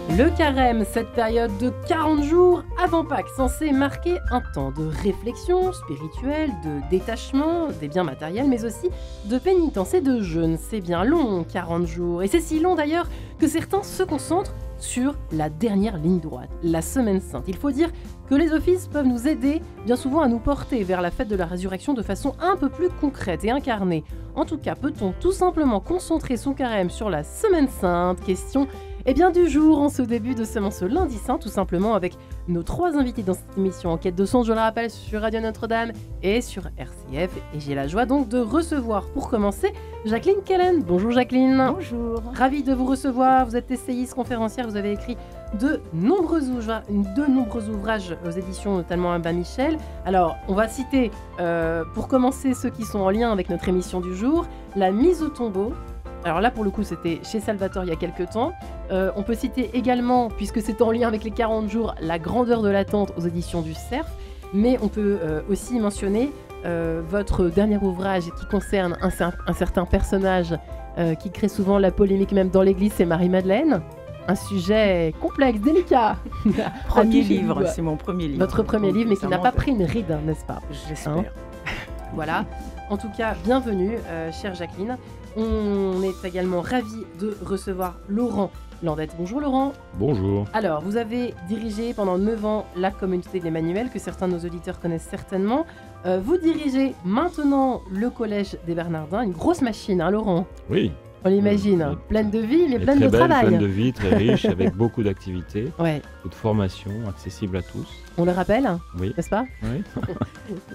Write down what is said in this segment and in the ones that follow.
Le carême, cette période de 40 jours avant Pâques, censée marquer un temps de réflexion spirituelle, de détachement des biens matériels, mais aussi de pénitence et de jeûne. C'est bien long, 40 jours. Et c'est si long d'ailleurs que certains se concentrent sur la dernière ligne droite, la Semaine Sainte. Il faut dire que les offices peuvent nous aider bien souvent à nous porter vers la fête de la résurrection de façon un peu plus concrète et incarnée. En tout cas, peut-on tout simplement concentrer son carême sur la Semaine Sainte? Question du jour, en ce début de ce lundi saint, tout simplement avec nos 3 invités dans cette émission en quête de sens, je le rappelle, sur Radio Notre-Dame et sur RCF. Et j'ai la joie donc de recevoir, pour commencer, Jacqueline Kellen. Bonjour Jacqueline. Bonjour. Ravie de vous recevoir. Vous êtes essayiste, conférencière, vous avez écrit de nombreux ouvrages aux éditions notamment Albin Michel. Alors, on va citer, pour commencer, ceux qui sont en lien avec notre émission du jour, La mise au tombeau. Alors là, pour le coup, c'était chez Salvatore il y a quelques temps. On peut citer également, puisque c'est en lien avec les 40 jours, La grandeur de l'attente aux éditions du Cerf. Mais on peut aussi mentionner votre dernier ouvrage qui concerne un certain personnage qui crée souvent la polémique même dans l'église, c'est Marie-Madeleine. Un sujet complexe, délicat. Premier livre, c'est mon premier livre. Votre premier livre, mais qui n'a pas pris une ride, n'est-ce pas? J'espère. Voilà. En tout cas, bienvenue, chère Jacqueline. On est également ravis de recevoir Laurent Landette. Bonjour Laurent. Bonjour. Alors, vous avez dirigé pendant 9 ans la communauté de l'Emmanuel, que certains de nos auditeurs connaissent certainement. Vous dirigez maintenant le collège des Bernardins, une grosse machine, hein, Laurent? Oui. On l'imagine, pleine de vie, mais pleine de très belle, travail. pleine de vie, très riche, avec beaucoup d'activités, Ouais. beaucoup de formations, accessibles à tous. On le rappelle, Oui. n'est-ce pas? Oui.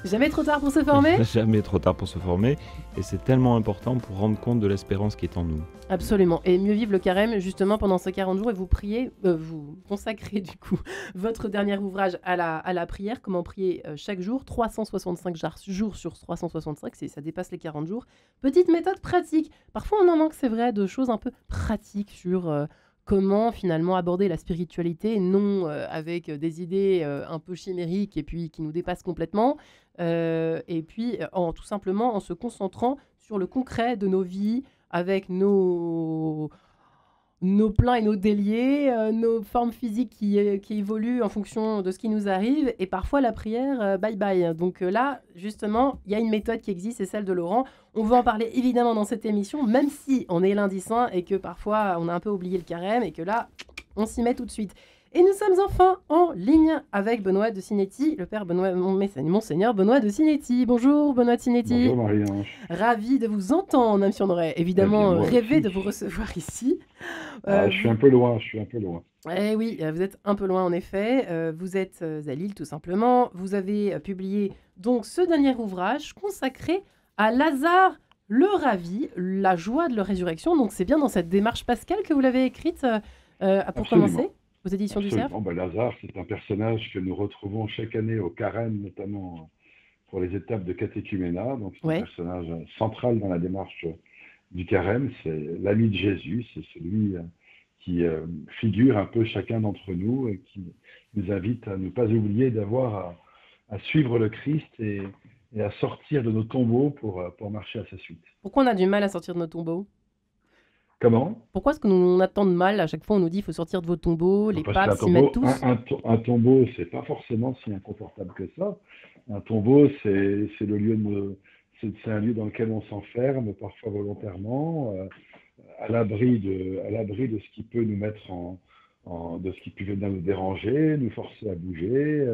Jamais trop tard pour se former? Jamais trop tard pour se former. Et c'est tellement important pour rendre compte de l'espérance qui est en nous. Absolument. Et mieux vivre le carême, justement, pendant ces 40 jours, et vous priez, vous consacrez du coup votre dernier ouvrage à la prière, comment prier chaque jour, 365 jours sur 365, ça dépasse les 40 jours. Petite méthode pratique. Parfois, on en manque, c'est vrai, de choses un peu pratiques sur comment finalement aborder la spiritualité, non avec des idées un peu chimériques et puis qui nous dépassent complètement, et puis tout simplement en se concentrant sur le concret de nos vies, avec nos pleins et nos déliés, nos formes physiques qui évoluent en fonction de ce qui nous arrive, et parfois la prière, bye bye. Donc là, justement, il y a une méthode qui existe, c'est celle de Laurent. On va en parler évidemment dans cette émission, même si on est lundi saint et que parfois on a un peu oublié le carême, et que là, on s'y met tout de suite. Et nous sommes enfin en ligne avec Benoît de Sinetti, le père Benoît, Monseigneur Benoît de Sinetti. Bonjour Benoît de Sinetti. Bonjour Marie-Ange. Ravi de vous entendre, même si on aurait évidemment rêvé de vous recevoir ici. Je suis un peu loin. Eh oui, vous êtes un peu loin en effet. Vous êtes à Lille tout simplement. Vous avez publié donc ce dernier ouvrage consacré à Lazare le Ravi, la joie de la résurrection. Donc c'est bien dans cette démarche pascale que vous l'avez écrite pour commencer, aux éditions du Cerf. Lazare, c'est un personnage que nous retrouvons chaque année au carême, notamment pour les étapes de catéchuménat. Donc c'est un personnage central dans la démarche du carême. C'est l'ami de Jésus, c'est celui qui figure un peu chacun d'entre nous et qui nous invite à ne pas oublier d'avoir à suivre le Christ et à sortir de nos tombeaux pour marcher à sa suite. Pourquoi on a du mal à sortir de nos tombeaux? Comment? Pourquoi est-ce qu'on a tant de mal? À chaque fois, on nous dit qu'il faut sortir de vos tombeaux, les papes s'y mettent tous. Un tombeau, c'est pas forcément si inconfortable que ça. Un tombeau, c'est le lieu c'est un lieu dans lequel on s'enferme, parfois volontairement, à l'abri de ce qui peut nous mettre de ce qui peut venir nous déranger, nous forcer à bouger,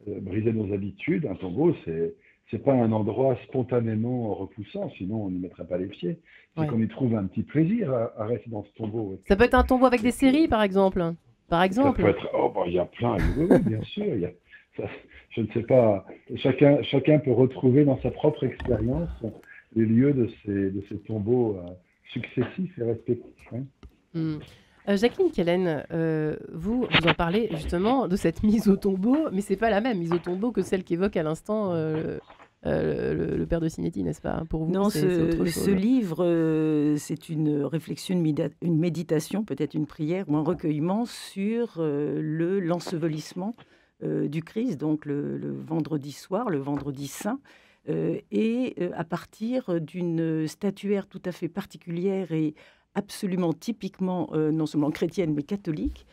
briser nos habitudes. Un tombeau, c'est pas un endroit spontanément repoussant, sinon on n'y mettrait pas les pieds. C'est qu'on y trouve un petit plaisir à rester dans ce tombeau. Ça peut être un tombeau avec des séries, par exemple. Ça peut être... il y a plein, oui, bien sûr. Je ne sais pas. Chacun peut retrouver dans sa propre expérience les lieux de ces tombeaux successifs et respectifs. Hein. Jacqueline Kellen, vous en parlez justement de cette mise au tombeau, mais c'est pas la même mise au tombeau que celle qu'évoque à l'instant le père de Sinetti, n'est-ce pas? Pour vous, non, c'est autre chose. Ce livre, c'est une réflexion, une méditation, peut-être une prière ou un recueillement sur l'ensevelissement du Christ, donc le vendredi soir, le vendredi saint, et à partir d'une statuaire tout à fait particulière et absolument typiquement, non seulement chrétienne, mais catholique,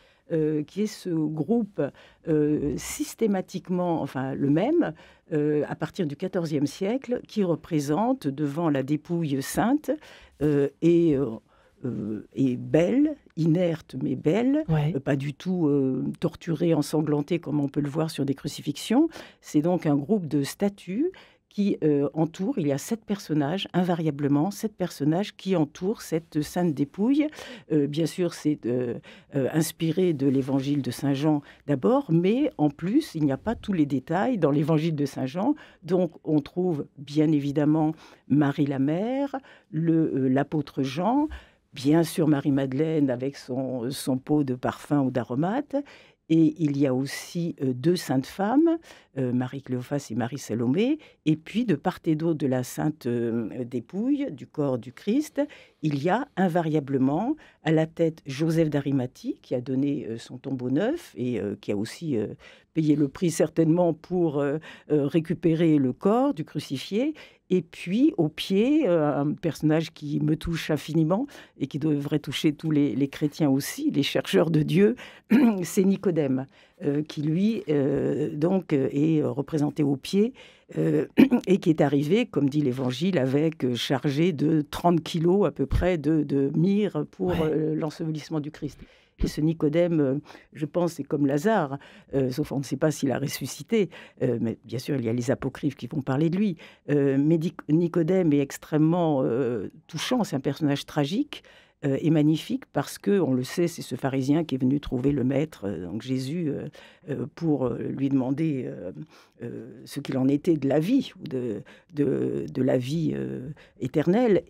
qui est ce groupe systématiquement, enfin le même, à partir du XIVe siècle, qui représente devant la dépouille sainte et belle, inerte mais belle, Ouais. pas du tout torturée, ensanglantée comme on peut le voir sur des crucifixions. C'est donc un groupe de statues qui entoure, il y a 7 personnages, invariablement 7 personnages qui entourent cette sainte dépouille. Bien sûr, c'est inspiré de l'évangile de Saint Jean d'abord, mais en plus, il n'y a pas tous les détails dans l'évangile de Saint Jean. Donc, on trouve bien évidemment Marie la mère, l'apôtre Jean, bien sûr Marie-Madeleine avec son pot de parfum ou d'aromates. Et il y a aussi 2 saintes femmes, Marie Cléophas et Marie Salomé. Et puis, de part et d'autre de la sainte dépouille, du corps du Christ, il y a invariablement à la tête Joseph d'Arimathie, qui a donné son tombeau neuf et qui a aussi payé le prix certainement pour récupérer le corps du crucifié. Et puis, au pied, un personnage qui me touche infiniment et qui devrait toucher tous les chrétiens aussi, les chercheurs de Dieu, c'est Nicodème, qui lui, donc, est représenté au pied et qui est arrivé, comme dit l'Évangile, avec chargé de 30 kilos à peu près de myrrhe pour l'ensevelissement du Christ. Et ce Nicodème, je pense, c'est comme Lazare, sauf on ne sait pas s'il a ressuscité. Mais bien sûr, il y a les apocryphes qui vont parler de lui. Mais Nicodème est extrêmement touchant. C'est un personnage tragique et magnifique parce que, on le sait, c'est ce pharisien qui est venu trouver le maître, donc Jésus, pour lui demander ce qu'il en était de la vie, ou de la vie éternelle.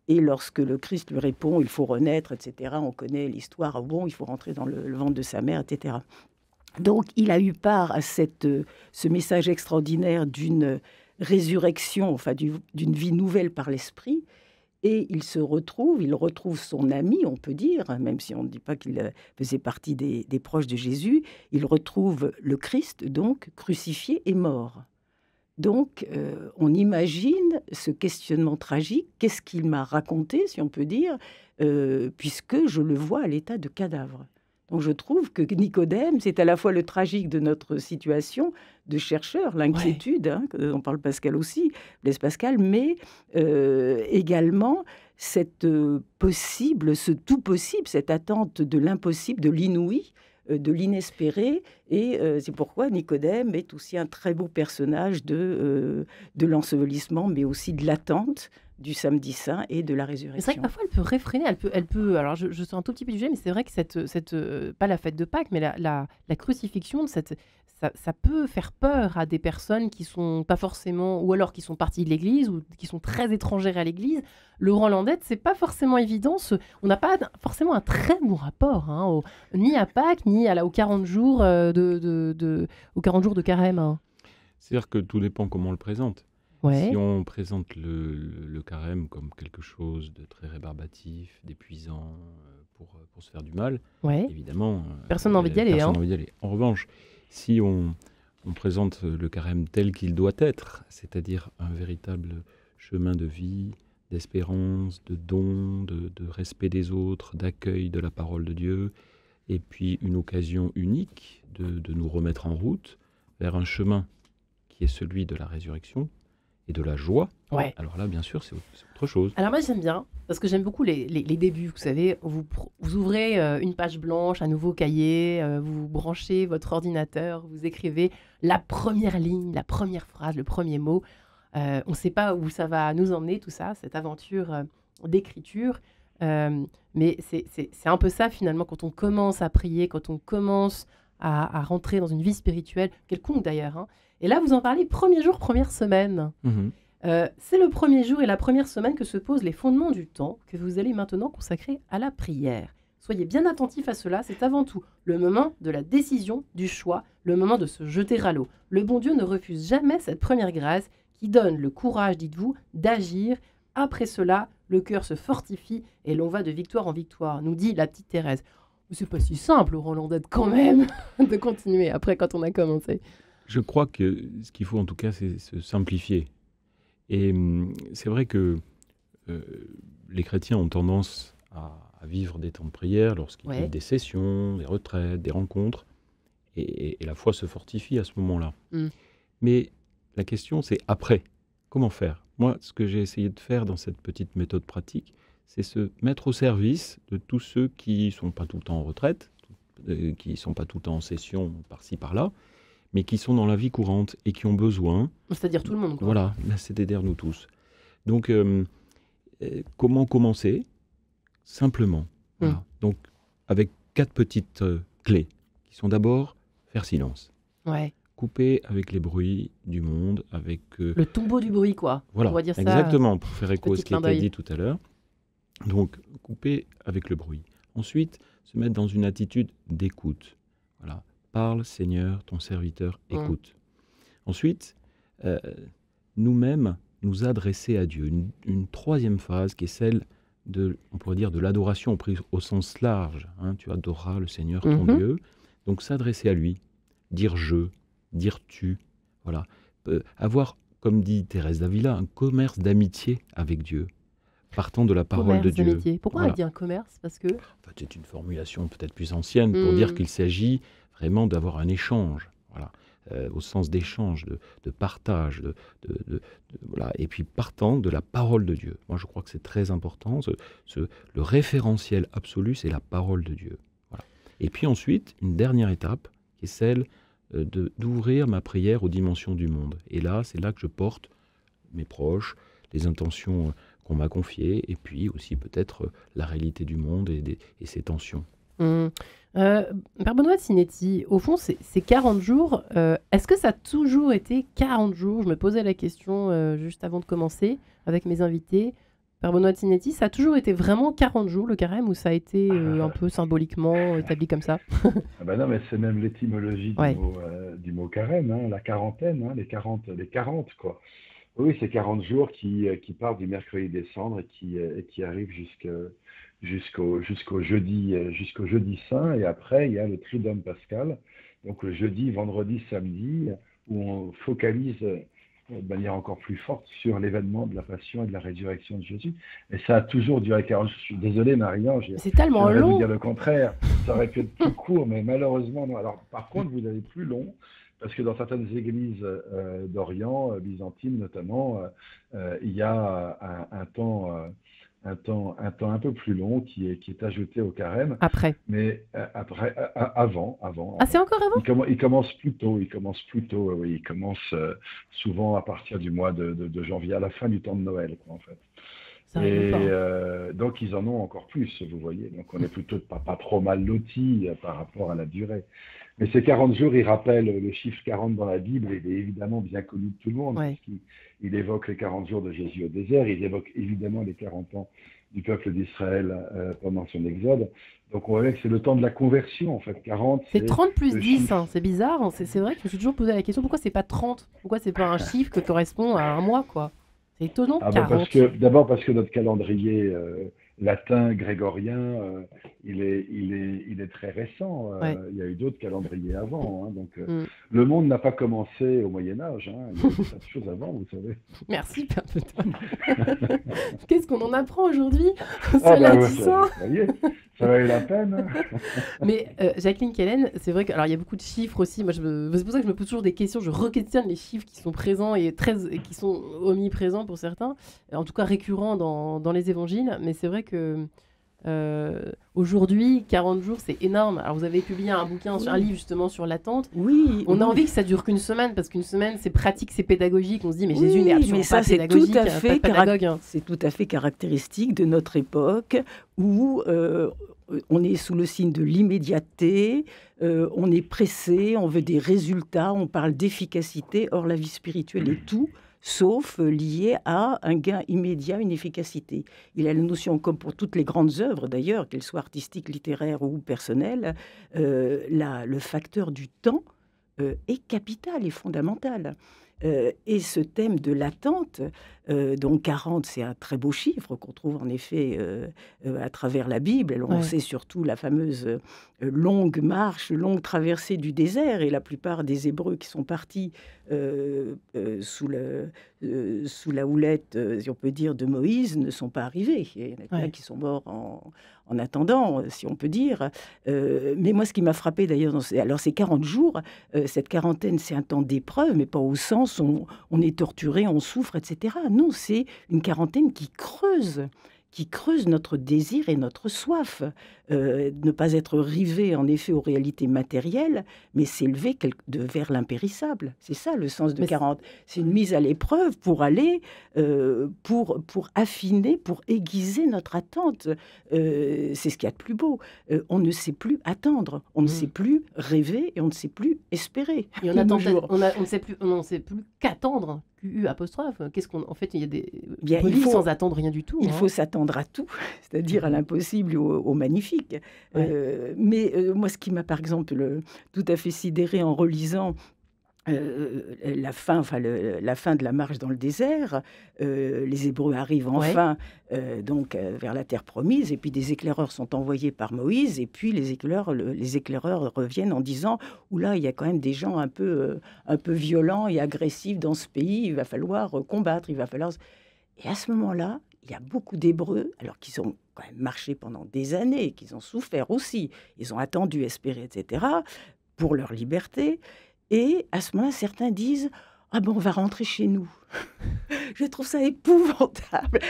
Et lorsque le Christ lui répond « il faut renaître », etc., on connaît l'histoire, bon, il faut rentrer dans le ventre de sa mère, etc. Donc, il a eu part à ce message extraordinaire d'une résurrection, enfin d'une vie nouvelle par l'esprit, et il retrouve son ami, on peut dire, même si on ne dit pas qu'il faisait partie des proches de Jésus, il retrouve le Christ, donc, crucifié et mort. Donc, on imagine ce questionnement tragique. Qu'est-ce qu'il m'a raconté, si on peut dire, puisque je le vois à l'état de cadavre. Donc, je trouve que Nicodème, c'est à la fois le tragique de notre situation de chercheur, l'inquiétude, on parle Pascal aussi, Blaise Pascal, mais également cette ce tout possible, cette attente de l'impossible, de l'inouï, de l'inespéré, et c'est pourquoi Nicodème est aussi un très beau personnage de l'ensevelissement, mais aussi de l'attente du samedi saint et de la résurrection. C'est vrai que parfois elle peut réfréner, elle peut alors je sors un tout petit peu du sujet, mais c'est vrai que cette pas la fête de Pâques, mais la crucifixion, ça peut faire peur à des personnes qui sont pas forcément, ou alors qui sont parties de l'Église, ou qui sont très étrangères à l'Église. Laurent Landette, c'est pas forcément évident. On n'a pas forcément un très bon rapport, ni à Pâques, ni aux 40 jours aux 40 jours de carême. Hein. C'est-à-dire que tout dépend comment on le présente. Ouais. Si on présente le carême comme quelque chose de très rébarbatif, d'épuisant pour se faire du mal, Ouais. évidemment, Personne n'a envie d'y aller. personne n'a envie d'y aller. En revanche, si on présente le carême tel qu'il doit être, c'est-à-dire un véritable chemin de vie, d'espérance, de don, de respect des autres, d'accueil de la parole de Dieu, et puis une occasion unique de nous remettre en route vers un chemin qui est celui de la résurrection et de la joie, Ouais. alors là, bien sûr, c'est autre chose. Alors moi j'aime bien, parce que j'aime beaucoup les débuts, vous savez, vous ouvrez une page blanche, un nouveau cahier, vous branchez votre ordinateur, vous écrivez la première ligne, la première phrase, le premier mot. On ne sait pas où ça va nous emmener, tout ça, cette aventure d'écriture. Mais c'est un peu ça finalement, quand on commence à prier, quand on commence à rentrer dans une vie spirituelle, quelconque d'ailleurs. Hein. Et là, vous en parlez, premier jour, première semaine. Mhm. C'est le premier jour et la première semaine que se posent les fondements du temps que vous allez maintenant consacrer à la prière. Soyez bien attentifs à cela, c'est avant tout le moment de la décision, du choix, le moment de se jeter à l'eau. Le bon Dieu ne refuse jamais cette première grâce qui donne le courage, dites-vous, d'agir. Après cela, le cœur se fortifie et l'on va de victoire en victoire, nous dit la petite Thérèse. Mais c'est pas si simple, Laurent Landette, quand même, de continuer après quand on a commencé. Je crois que ce qu'il faut en tout cas, c'est se simplifier. Et c'est vrai que les chrétiens ont tendance à à vivre des temps de prière, lorsqu'ils Ouais. vivent des sessions, des retraites, des rencontres, et la foi se fortifie à ce moment-là. Mm. Mais la question, c'est après. Comment faire? Moi, ce que j'ai essayé de faire dans cette petite méthode pratique, c'est se mettre au service de tous ceux qui ne sont pas tout le temps en retraite, qui ne sont pas tout le temps en session par-ci, par-là, mais qui sont dans la vie courante et qui ont besoin, C'est-à-dire tout le monde, quoi. voilà, c'est-à-dire nous tous. Donc, comment commencer? Simplement. Voilà. Donc, avec 4 petites clés, qui sont d'abord faire silence. Ouais. Couper avec les bruits du monde, avec... Le tombeau du bruit, quoi. voilà, On va dire ça. exactement, pour faire écho à petit ce qui clin était d'œil. dit tout à l'heure. Donc, couper avec le bruit. Ensuite, se mettre dans une attitude d'écoute. Voilà. Parle, Seigneur, ton serviteur écoute. Ensuite, nous-mêmes, nous adresser à Dieu. Une troisième phase qui est celle de, on pourrait dire, de l'adoration prise au sens large. Hein. Tu adoreras le Seigneur, ton Dieu. Donc, s'adresser à lui, dire je, dire tu. Voilà. Avoir, comme dit Thérèse d'Avila, un commerce d'amitié avec Dieu, partant de la parole de Dieu. D'amitié. Pourquoi Voilà. elle dit un commerce? Parce que... En fait, c'est une formulation peut-être plus ancienne pour dire qu'il s'agit vraiment d'avoir un échange, voilà, au sens d'échange, de partage, voilà. Et puis partant de la parole de Dieu. Moi, je crois que c'est très important. Le référentiel absolu, c'est la parole de Dieu. Voilà. Et puis ensuite, une dernière étape, qui est celle d'ouvrir ma prière aux dimensions du monde. Et là, c'est là que je porte mes proches, les intentions qu'on m'a confiées, et puis aussi peut-être la réalité du monde et ses tensions. Père Benoît de Sinetti, au fond, ces 40 jours, est-ce que ça a toujours été 40 jours? Je me posais la question juste avant de commencer avec mes invités. Père Benoît de Sinetti, ça a toujours été vraiment 40 jours le carême, ou ça a été un peu symboliquement établi comme ça? Ah ben non, mais c'est même l'étymologie Ouais. du mot carême, hein, la quarantaine, hein, les 40, quoi. Oui, c'est 40 jours qui partent du mercredi des cendres et qui arrivent jusqu'au jeudi saint. Et après, il y a le Triduum pascal, donc le jeudi, vendredi, samedi, où on focalise de manière encore plus forte sur l'événement de la passion et de la résurrection de Jésus. Et ça a toujours duré 40 jours. Je suis désolé, Marie-Ange, C'est tellement j'aimerais vous long. dire le contraire. Ça aurait pu être plus court, mais malheureusement, non. Alors, par contre, vous avez plus long, parce que dans certaines églises d'Orient, byzantines notamment, il y a un temps un peu plus long qui est ajouté au carême. Après. Mais avant. Ah, c'est encore avant? Il commence plus tôt. Oui. Il commence souvent à partir du mois de janvier, à la fin du temps de Noël, quoi, en fait. Ça arrive pas. Et donc, ils en ont encore plus, vous voyez. Donc, on est plutôt pas trop mal lotis par rapport à la durée. Mais ces 40 jours, ils rappellent le chiffre 40 dans la Bible. Il est évidemment bien connu de tout le monde, Ouais. puisqu'il évoque les 40 jours de Jésus au désert. Il évoque évidemment les 40 ans du peuple d'Israël pendant son exode. Donc, on voit que c'est le temps de la conversion, en fait. 40, C'est 30 plus le 10, chiffre. hein. C'est bizarre, hein. C'est vrai que je me suis toujours posé la question, pourquoi c'est pas 30? Pourquoi c'est pas un chiffre qui correspond à un mois, quoi? C'est étonnant, Ah ben 40. d'abord parce que notre calendrier latin grégorien, il est très récent. Ouais. Il y a eu d'autres calendriers avant, hein, donc Mm. le monde n'a pas commencé au Moyen Âge. Hein, il y a eu tas de choses avant, vous savez. Merci, Père Benoît. Qu'est-ce qu'on en apprend aujourd'hui? Ah Cela ben ouais, dit ça. vous voyez, ça valait la peine. Hein. Mais Jacqueline Kellen, c'est vrai que alors il y a beaucoup de chiffres aussi. Moi, c'est pour ça que je me pose toujours des questions. Je re-questionne les chiffres qui sont présents et qui sont omniprésents pour certains, en tout cas récurrents dans les évangiles. Mais c'est vrai que aujourd'hui, 40 jours, c'est énorme. Alors vous avez publié un bouquin, un livre justement sur l'attente. Oui. On a envie que ça dure qu'une semaine, parce qu'une semaine, c'est pratique, c'est pédagogique. On se dit, mais Oui, Jésus n'est absolument mais ça, pas c'est pédagogique, tout à pas fait de pédagogue. Hein. C'est tout à fait caractéristique de notre époque où on est sous le signe de l'immédiateté, on est pressé, on veut des résultats, on parle d'efficacité. Or, la vie spirituelle est tout sauf lié à un gain immédiat, une efficacité. Il a la notion, comme pour toutes les grandes œuvres d'ailleurs, qu'elles soient artistiques, littéraires ou personnelles, le facteur du temps est capital et fondamental. Et ce thème de l'attente, donc 40, c'est un très beau chiffre qu'on trouve en effet à travers la Bible. Alors, on sait surtout la fameuse longue marche, longue traversée du désert, et la plupart des Hébreux qui sont partis sous la houlette, si on peut dire, de Moïse, ne sont pas arrivés. Il y en a plein qui sont morts en attendant, si on peut dire. Mais moi, ce qui m'a frappé d'ailleurs, alors ces 40 jours, cette quarantaine, c'est un temps d'épreuve, mais pas au sens où on est torturé, on souffre, etc. Non, c'est une quarantaine qui creuse notre désir et notre soif. Ne pas être rivé, en effet, aux réalités matérielles, mais s'élever vers l'impérissable. C'est ça, le sens de 40. C'est une mise à l'épreuve pour aller, pour affiner, pour aiguiser notre attente. C'est ce qu'il y a de plus beau. On ne sait plus attendre, on ne sait plus rêver et on ne sait plus espérer. Et on ne sait plus qu'attendre. QU apostrophe. En fait, il y a des polis sans attendre rien du tout. Il faut s'attendre à tout, c'est-à-dire à l'impossible et au magnifique. Mais moi, ce qui m'a, par exemple, tout à fait sidéré en relisant la fin de la marche dans le désert, les Hébreux arrivent enfin vers la terre promise, et puis des éclaireurs sont envoyés par Moïse, et puis les éclaireurs reviennent en disant « Oula, il y a quand même des gens un peu violents et agressifs dans ce pays, il va falloir combattre, il va falloir... » Et à ce moment-là, il y a beaucoup d'Hébreux, alors qu'ils ont quand même marché pendant des années, qu'ils ont souffert aussi, ils ont attendu, espéré, etc., pour leur liberté. Et à ce moment-là, certains disent « Ah bon, on va rentrer chez nous. » Je trouve ça épouvantable.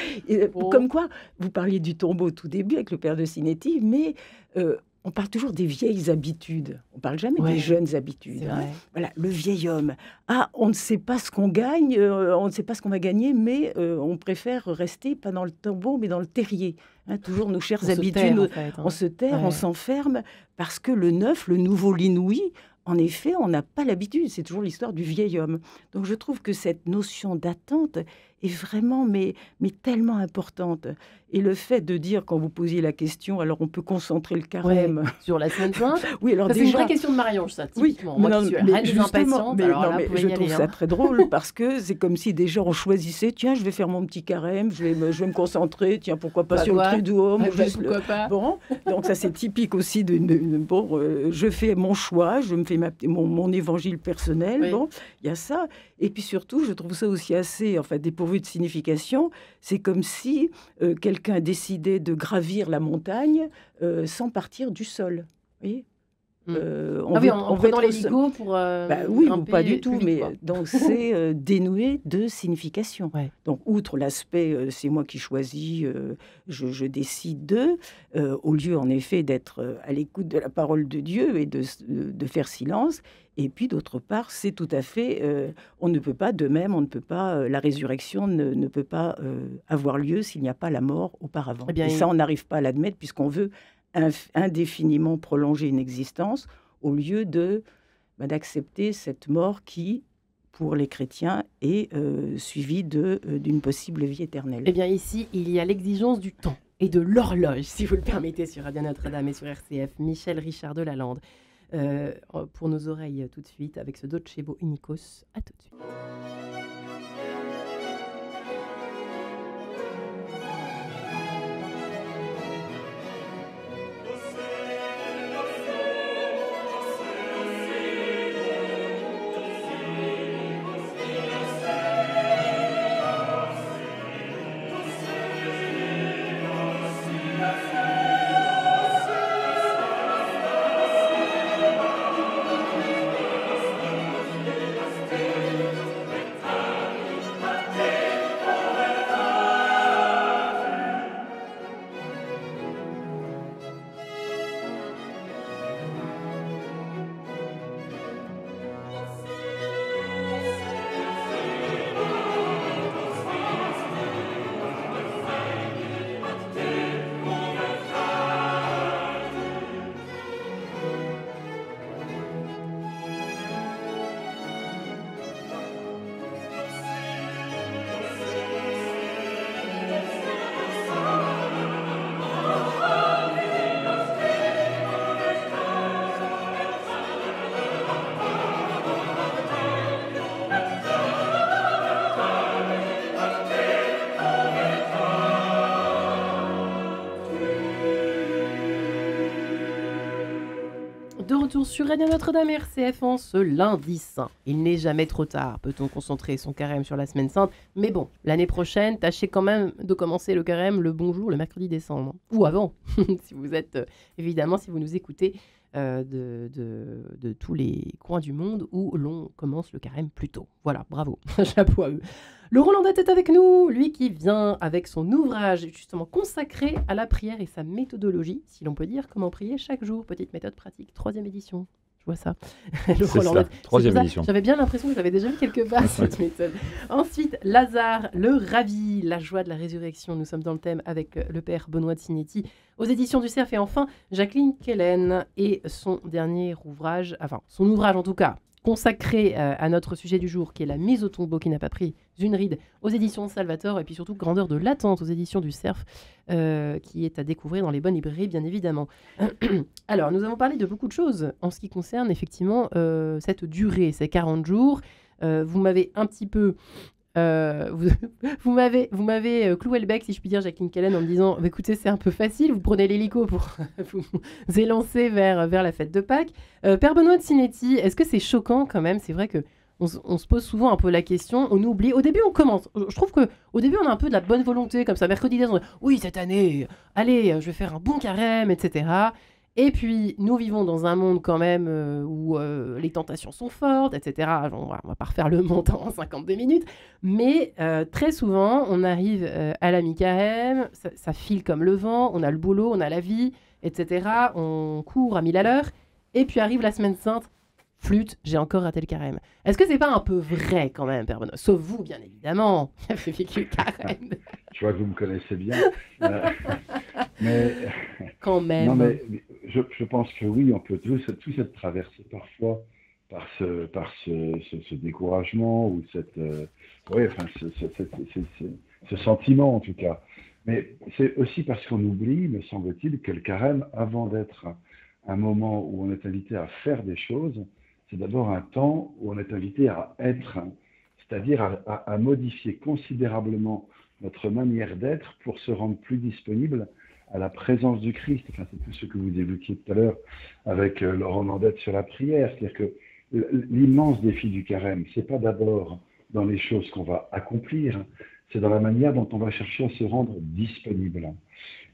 Comme quoi, vous parliez du tombeau au tout début avec le père de Sinetti, mais on parle toujours des vieilles habitudes. On ne parle jamais des jeunes habitudes. Hein. Voilà, le vieil homme. Ah, on ne sait pas ce qu'on gagne, on ne sait pas ce qu'on va gagner, mais on préfère rester, pas dans le tombeau, mais dans le terrier. Hein, toujours nos chères habitudes. On se terre, on s'enferme, parce que le neuf, le nouveau, l'inouï, en effet, on n'a pas l'habitude. C'est toujours l'histoire du vieil homme. Donc, je trouve que cette notion d'attente est vraiment, mais tellement importante. Et le fait de dire, quand vous posiez la question, alors on peut concentrer le carême... sur la semaine jointe. Oui, alors c'est une vraie question de Marie-Ange, ça, typiquement. Oui, moi qui suis très impatiente, je trouve ça très drôle, parce que c'est comme si déjà on choisissait, tiens, je vais faire mon petit carême, je vais me concentrer, tiens, pourquoi pas sur le Triduum. Pourquoi pas. Bon, donc ça, c'est typique aussi je fais mon choix, je me fais mon évangile personnel, bon, il y a ça. Et puis surtout, je trouve ça aussi assez, dépourvu de signification. C'est comme si quelqu'un décidait de gravir la montagne sans partir du sol. Vous voyez on va dans l'hélico pour oui, ou pas du tout, mais donc c'est dénué de signification. Donc, outre l'aspect c'est moi qui choisis, je décide au lieu en effet d'être à l'écoute de la parole de Dieu et de faire silence. Et puis d'autre part, c'est tout à fait, on ne peut pas de même, la résurrection ne peut pas avoir lieu s'il n'y a pas la mort auparavant. Et ça, on n'arrive pas à l'admettre puisqu'on veut indéfiniment prolonger une existence au lieu d'accepter cette mort qui, pour les chrétiens, est suivie d'une possible vie éternelle. Eh bien ici, il y a l'exigence du temps et de l'horloge, si vous le permettez, sur Radio Notre-Dame et sur RCF. Michel Richard de Lalande, pour nos oreilles tout de suite, avec ce Docebo Unicos. À tout de suite. De retour sur Radio Notre-Dame RCF en ce lundi saint. Il n'est jamais trop tard. Peut-on concentrer son carême sur la semaine sainte? Mais bon, l'année prochaine, tâchez quand même de commencer le carême le bon jour, le mercredi décembre. Ou avant, si vous êtes, évidemment, si vous nous écoutez de tous les coins du monde où l'on commence le carême plus tôt. Voilà, bravo, chapeau à eux. Le Rolandette est avec nous, lui qui vient avec son ouvrage justement consacré à la prière et sa méthodologie, si l'on peut dire, comment prier chaque jour, petite méthode pratique, 3e édition. Je vois ça. C'est ça, 3e édition. J'avais bien l'impression que j'avais déjà vu quelque part cette méthode. Ensuite, Lazare, le Ravi, la joie de la résurrection. Nous sommes dans le thème avec le père Benoît de Sinetti aux éditions du Cerf. Et enfin, Jacqueline Kellen et son dernier ouvrage, enfin son ouvrage en tout cas, consacré à notre sujet du jour, qui est la mise au tombeau qui n'a pas pris une ride, aux éditions Salvator, et puis surtout Grandeur de l'attente aux éditions du Cerf, qui est à découvrir dans les bonnes librairies, bien évidemment. Alors, nous avons parlé de beaucoup de choses en ce qui concerne effectivement cette durée, ces 40 jours. Vous m'avez un petit peu... vous m'avez cloué le bec, si je puis dire, Jacqueline Kellen, en me disant écoutez, c'est un peu facile, vous prenez l'hélico pour vous élancer vers la fête de Pâques. Père Benoît de Sinetti, est-ce que c'est choquant quand même? C'est vrai que on se pose souvent un peu la question, on oublie. Au début, on commence. Je trouve qu'au début, on a un peu de la bonne volonté, comme ça, mercredi, on dit oui, cette année, allez, je vais faire un bon carême, etc. Et puis, nous vivons dans un monde quand même où les tentations sont fortes, etc. On va pas refaire le monde en 52 minutes. Mais très souvent, on arrive à la mi-carême, ça file comme le vent, on a le boulot, on a la vie, etc. On court à 1000 à l'heure. Et puis arrive la semaine sainte, flûte, j'ai encore raté le carême. Est-ce que c'est pas un peu vrai quand même, Père Benoît? Sauf vous, bien évidemment, qui avez vécu le carême. Je vois que vous me connaissez bien. Mais quand même. Non, mais je pense que oui, on peut tous être traversé parfois par ce découragement ou ce sentiment en tout cas. Mais c'est aussi parce qu'on oublie, me semble-t-il, que le carême, avant d'être un moment où on est invité à faire des choses, c'est d'abord un temps où on est invité à être, c'est-à-dire à modifier considérablement notre manière d'être pour se rendre plus disponible à la présence du Christ. Enfin, c'est tout ce que vous évoquiez tout à l'heure avec Laurent Landette sur la prière. C'est-à-dire que l'immense défi du carême, c'est pas d'abord dans les choses qu'on va accomplir, c'est dans la manière dont on va chercher à se rendre disponible.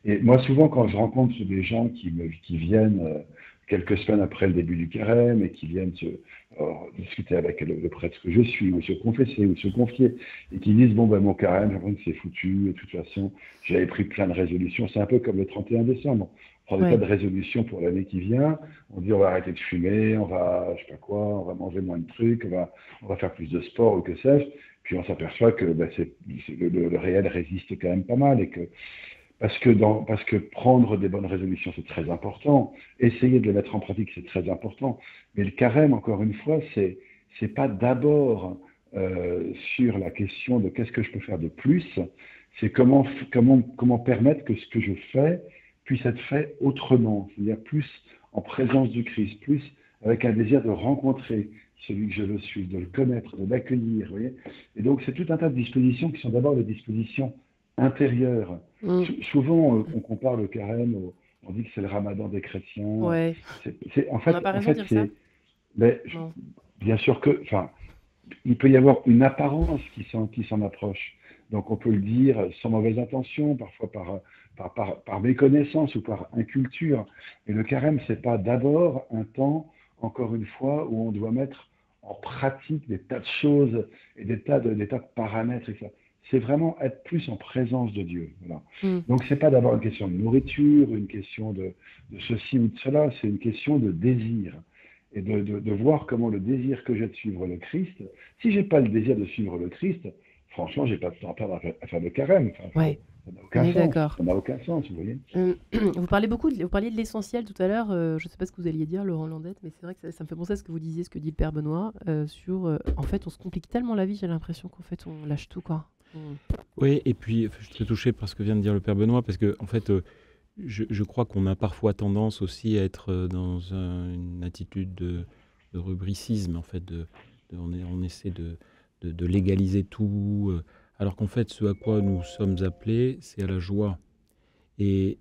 Et moi, souvent, quand je rencontre des gens qui viennent quelques semaines après le début du carême et qui viennent discuter avec le prêtre que je suis, ou se confesser, ou se confier, et qui disent, bon, ben, mon carême, j'ai l'impression que c'est foutu, et de toute façon, j'avais pris plein de résolutions. C'est un peu comme le 31 décembre. On prend des tas de résolutions pour l'année qui vient. On dit, on va arrêter de fumer, on va, je sais pas quoi, on va manger moins de trucs, on va faire plus de sport, ou que sais-je. Puis on s'aperçoit que le réel résiste quand même pas mal, et que parce que prendre des bonnes résolutions, c'est très important. Essayer de les mettre en pratique, c'est très important. Mais le carême, encore une fois, c'est pas d'abord sur la question de qu'est-ce que je peux faire de plus, c'est comment permettre que ce que je fais puisse être fait autrement, c'est-à-dire plus en présence du Christ, plus avec un désir de rencontrer celui que je veux suivre, de le connaître, de l'accueillir. Vous voyez. Et donc, c'est tout un tas de dispositions qui sont d'abord des dispositions intérieures. Souvent, on compare le carême, on dit que c'est le ramadan des chrétiens. Ouais. En fait, on n'a pas raison de dire ça. Mais, bien sûr que, il peut y avoir une apparence qui s'en approche. Donc, on peut le dire sans mauvaise intention, parfois par méconnaissance ou par inculture. Mais le carême, c'est pas d'abord un temps, encore une fois, où on doit mettre en pratique des tas de choses et des tas de paramètres, etc. C'est vraiment être plus en présence de Dieu. Voilà. Donc, c'est pas d'abord une question de nourriture, une question de ceci ou de cela, c'est une question de désir. Et de voir comment le désir que j'ai de suivre le Christ, si j'ai pas le désir de suivre le Christ, franchement, j'ai pas de temps à perdre à faire le carême. Ouais. Ça n'a aucun sens. D'accord. Ça n'a aucun sens, vous voyez. Vous parliez de l'essentiel tout à l'heure. Je ne sais pas ce que vous alliez dire, Laurent Landette, mais c'est vrai que ça me fait penser à ce que vous disiez, ce que dit le Père Benoît, sur en fait, on se complique tellement la vie, j'ai l'impression qu'en fait, on lâche tout, quoi. Oui, et puis je suis très touché par ce que vient de dire le Père Benoît, parce que en fait, je crois qu'on a parfois tendance aussi à être dans une attitude de rubricisme, en fait, on essaie de légaliser tout, alors qu'en fait, ce à quoi nous sommes appelés, c'est à la joie. Et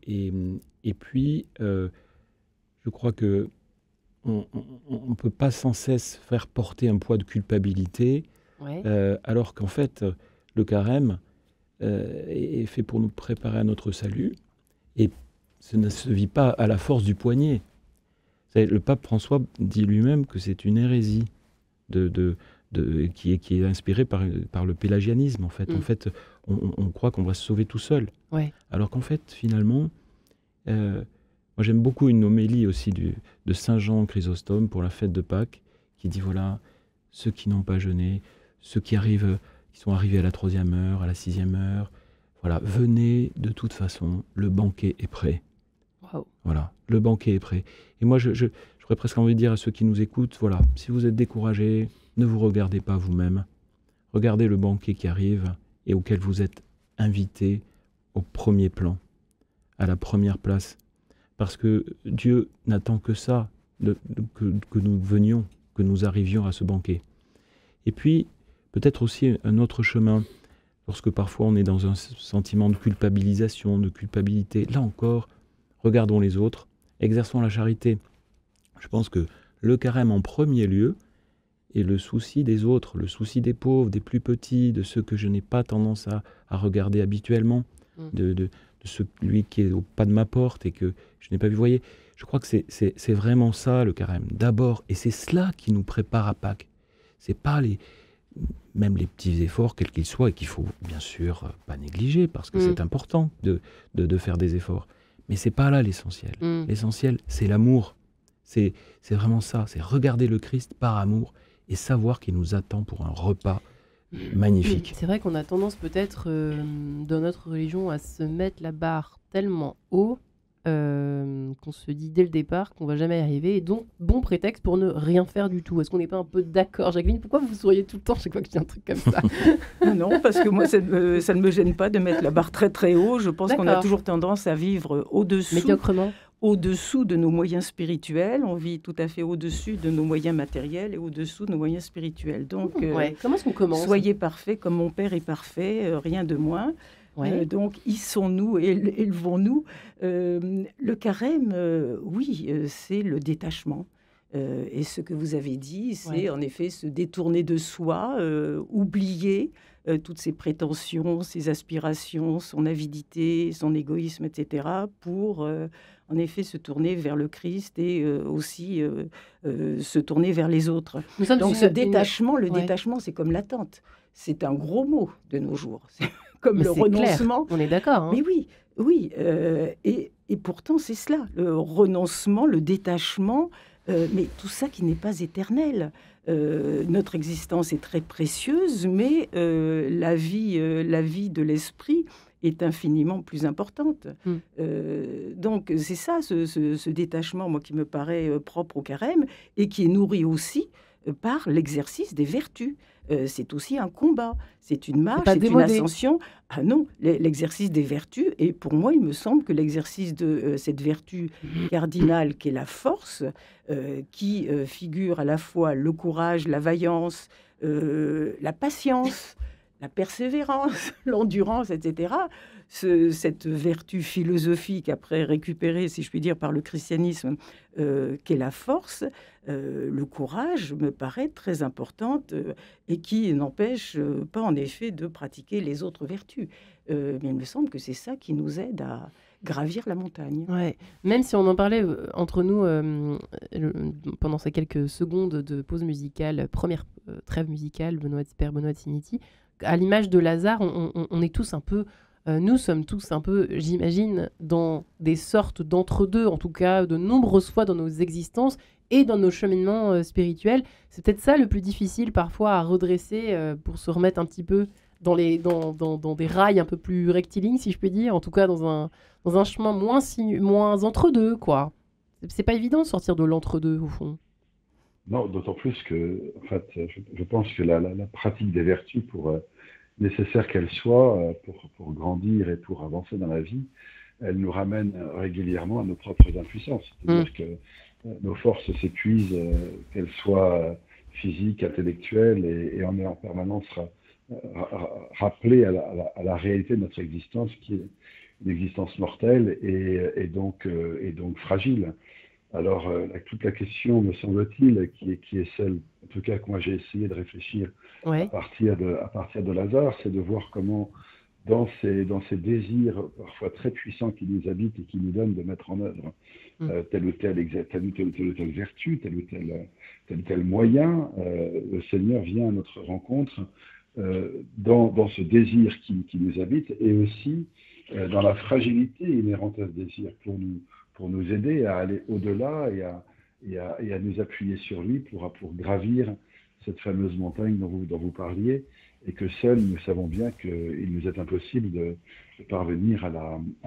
puis, je crois que on peut pas sans cesse faire porter un poids de culpabilité, Ouais. alors qu'en fait, le carême est fait pour nous préparer à notre salut, et ce ne se vit pas à la force du poignet. Le pape François dit lui-même que c'est une hérésie qui est inspirée par le pélagianisme, en fait. Mm. En fait, on croit qu'on va se sauver tout seul. Ouais. Alors qu'en fait, finalement, moi j'aime beaucoup une homélie aussi de Saint Jean Chrysostome pour la fête de Pâques, qui dit voilà, ceux qui n'ont pas jeûné, ceux qui sont arrivés à la 3e heure, à la 6e heure, voilà, venez de toute façon, le banquet est prêt. Waouh. Voilà, le banquet est prêt. Et moi, j'aurais presque envie de dire à ceux qui nous écoutent, voilà, si vous êtes découragés, ne vous regardez pas vous-même. Regardez le banquet qui arrive et auquel vous êtes invités au premier plan, à la première place. Parce que Dieu n'attend que ça, que nous venions, que nous arrivions à ce banquet. Et puis, peut-être aussi un autre chemin, lorsque parfois on est dans un sentiment de culpabilisation, de culpabilité. Là encore, regardons les autres, exerçons la charité. Je pense que le carême en premier lieu est le souci des autres, le souci des pauvres, des plus petits, de ceux que je n'ai pas tendance à regarder habituellement, de celui qui est au pas de ma porte et que je n'ai pas vu. Vous voyez, je crois que c'est vraiment ça le carême, d'abord, et c'est cela qui nous prépare à Pâques. C'est pas même les petits efforts, quels qu'ils soient, et qu'il faut bien sûr pas négliger, parce que c'est important de faire des efforts. Mais c'est pas là l'essentiel. L'essentiel, c'est l'amour. C'est vraiment ça, c'est regarder le Christ par amour et savoir qu'il nous attend pour un repas magnifique. C'est vrai qu'on a tendance peut-être dans notre religion à se mettre la barre tellement haut qu'on se dit dès le départ qu'on va jamais y arriver, et donc bon prétexte pour ne rien faire du tout. Est-ce qu'on n'est pas un peu d'accord, Jacqueline? Pourquoi vous souriez tout le temps chaque fois que je dis un truc comme ça? Non, parce que moi, ça ne me gêne pas de mettre la barre très très haut. Je pense qu'on a toujours tendance à vivre médiocrement, au-dessous de nos moyens spirituels. On vit tout à fait au-dessus de nos moyens matériels et au-dessous de nos moyens spirituels. Donc, comment est-ce qu'on commence? Soyez parfaits comme mon Père est parfait, rien de moins. Donc, hissons-nous et élevons-nous. Le carême, oui, c'est le détachement. Et ce que vous avez dit, c'est en effet se détourner de soi, oublier toutes ses prétentions, ses aspirations, son avidité, son égoïsme, etc., pour en effet se tourner vers le Christ et aussi se tourner vers les autres. Donc ce détachement, détachement, c'est comme l'attente. C'est un gros mot de nos jours. C'est comme le renoncement. Clair. On est d'accord. Hein. Mais oui. Et pourtant, c'est cela, le renoncement, le détachement, mais tout ça qui n'est pas éternel. Notre existence est très précieuse, mais la vie de l'esprit est infiniment plus importante. Donc, c'est ça, ce détachement, moi, qui me paraît propre au carême et qui est nourri aussi par l'exercice des vertus. C'est aussi un combat, c'est une marche, c'est une ascension. Ah non, l'exercice des vertus, et pour moi, il me semble que l'exercice de cette vertu cardinale qu'est la force, qui figure à la fois le courage, la vaillance, la patience, la persévérance, l'endurance, etc., cette vertu philosophique, après récupérée, si je puis dire, par le christianisme, qu'est la force, le courage, me paraît très importante et qui n'empêche pas, en effet, de pratiquer les autres vertus. Mais il me semble que c'est ça qui nous aide à gravir la montagne. Ouais. Même si on en parlait entre nous pendant ces quelques secondes de pause musicale, première trêve musicale, Père Benoît Trinity, à l'image de Lazare, on est tous un peu... nous sommes tous un peu, j'imagine, dans des sortes d'entre-deux, en tout cas de nombreuses fois dans nos existences et dans nos cheminements spirituels. C'est peut-être ça le plus difficile parfois à redresser pour se remettre un petit peu dans des rails un peu plus rectilignes, si je peux dire, en tout cas dans un chemin moins entre-deux, quoi. C'est pas évident de sortir de l'entre-deux, au fond. Non, d'autant plus que, en fait, je pense que la pratique des vertus, pour nécessaire qu'elle soit, pour grandir et pour avancer dans la vie, elle nous ramène régulièrement à nos propres impuissances. C'est-à-dire que nos forces s'épuisent, qu'elles soient physiques, intellectuelles, et on est en permanence rappelé à la réalité de notre existence, qui est une existence mortelle et donc fragile. Alors, toute la question, me semble-t-il, qui est celle, en tout cas, que moi j'ai essayé de réfléchir à Ouais. partir de Lazare, c'est de voir comment, dans ces désirs parfois très puissants qui nous habitent et qui nous donnent de mettre en œuvre telle ou telle vertu, tel ou tel moyen, le Seigneur vient à notre rencontre dans ce désir qui nous habite et aussi dans la fragilité inhérente à ce désir pour nous aider à aller au-delà et à nous appuyer sur lui pour gravir cette fameuse montagne dont vous parliez, et que seuls nous savons bien qu'il nous est impossible de parvenir à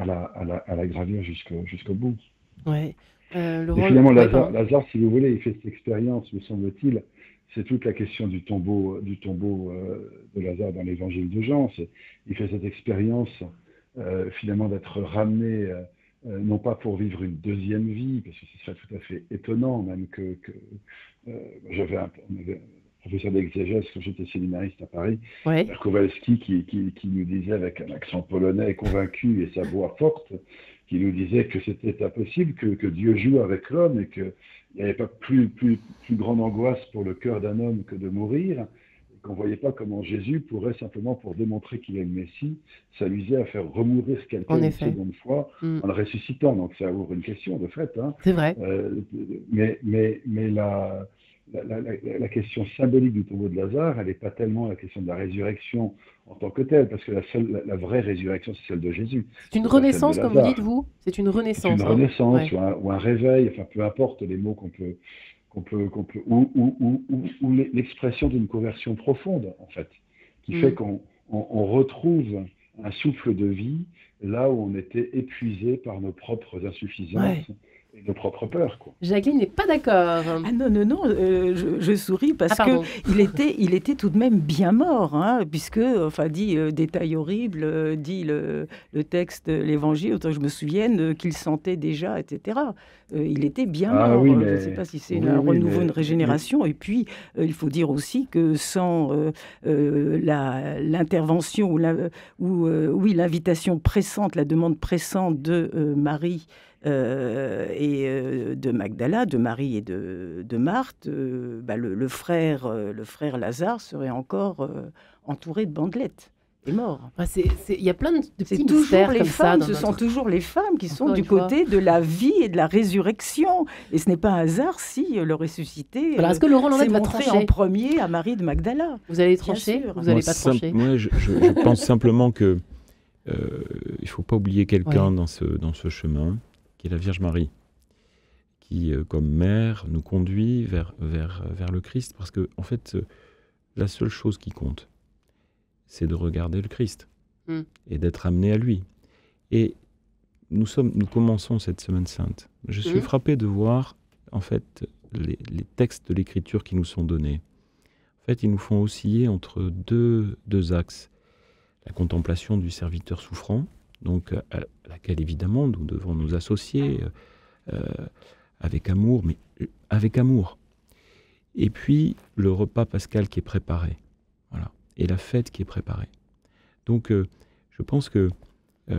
la gravir jusqu'au bout. Ouais. Et Laurent, finalement, ouais, pardon. Lazare, si vous voulez, il fait cette expérience, me semble-t-il, c'est toute la question du tombeau de Lazare dans l'évangile de Jean. Il fait cette expérience finalement d'être ramené, non pas pour vivre une deuxième vie, parce que ce serait tout à fait étonnant même on avait un professeur d'exégèse quand j'étais séminariste à Paris, Ouais. Kowalski, qui nous disait avec un accent polonais convaincu et sa voix forte, qui nous disait que c'était impossible, que Dieu joue avec l'homme et qu'il n'y avait pas plus grande angoisse pour le cœur d'un homme que de mourir, et qu'on ne voyait pas comment Jésus pourrait, simplement pour démontrer qu'il est le Messie, s'amuser à faire remourir En quelqu'un une effet. seconde fois en le ressuscitant. Donc ça ouvre une question, de fait. Hein. C'est vrai. Mais la question symbolique du tombeau de Lazare, elle n'est pas tellement la question de la résurrection en tant que telle, parce que la vraie résurrection, c'est celle de Jésus. C'est une C'est pas celle de renaissance, comme vous Lazare. dites, vous? C'est une C'est renaissance, une hein. renaissance Ouais. ou un réveil, enfin peu importe les mots ou l'expression d'une conversion profonde, en fait, qui fait qu'on retrouve un souffle de vie là où on était épuisé par nos propres insuffisances Ouais. et nos propres peurs, quoi. Jacqueline n'est pas d'accord. Ah non, je souris Ah, parce pardon. il était tout de même bien mort, hein, puisque, enfin, dit détail horrible, dit le texte, l'évangile, autant que je me souvienne, qu'il sentait déjà, etc. Il était bien Ah mort. oui, Je ne mais sais pas si c'est oui, un oui, renouveau, une mais régénération. Et puis, il faut dire aussi que sans l'intervention oui, l'invitation pressante, la demande pressante de Marie et de Magdala, de Marie et de Marthe, le frère Lazare serait encore entouré de bandelettes et mort. Ah, il y a plein de C'est petits toujours mystères les comme ça femmes, dans ce sont notre... toujours les femmes qui sont Encore du une fois. côté de la vie et de la résurrection. Et ce n'est pas un hasard si le ressuscité Voilà. Est-ce que Laurent s'est Landette va montré trancher? en premier à Marie de Magdala. Vous allez Bien trancher? sûr. Vous n'allez Moi, pas trancher? moi, je pense simplement que il ne faut pas oublier quelqu'un Ouais. dans ce chemin, qui est la Vierge Marie, qui, comme mère, nous conduit vers le Christ, parce que, en fait, la seule chose qui compte, c'est de regarder le Christ et d'être amené à lui. Et nous commençons cette Semaine Sainte. Je suis frappé de voir, en fait, les textes de l'Écriture qui nous sont donnés. En fait, ils nous font osciller entre deux axes. La contemplation du serviteur souffrant, donc à laquelle, évidemment, nous devons nous associer avec amour, mais avec amour. Et puis, le repas pascal qui est préparé. Voilà. Et la fête qui est préparée. Donc, je pense que...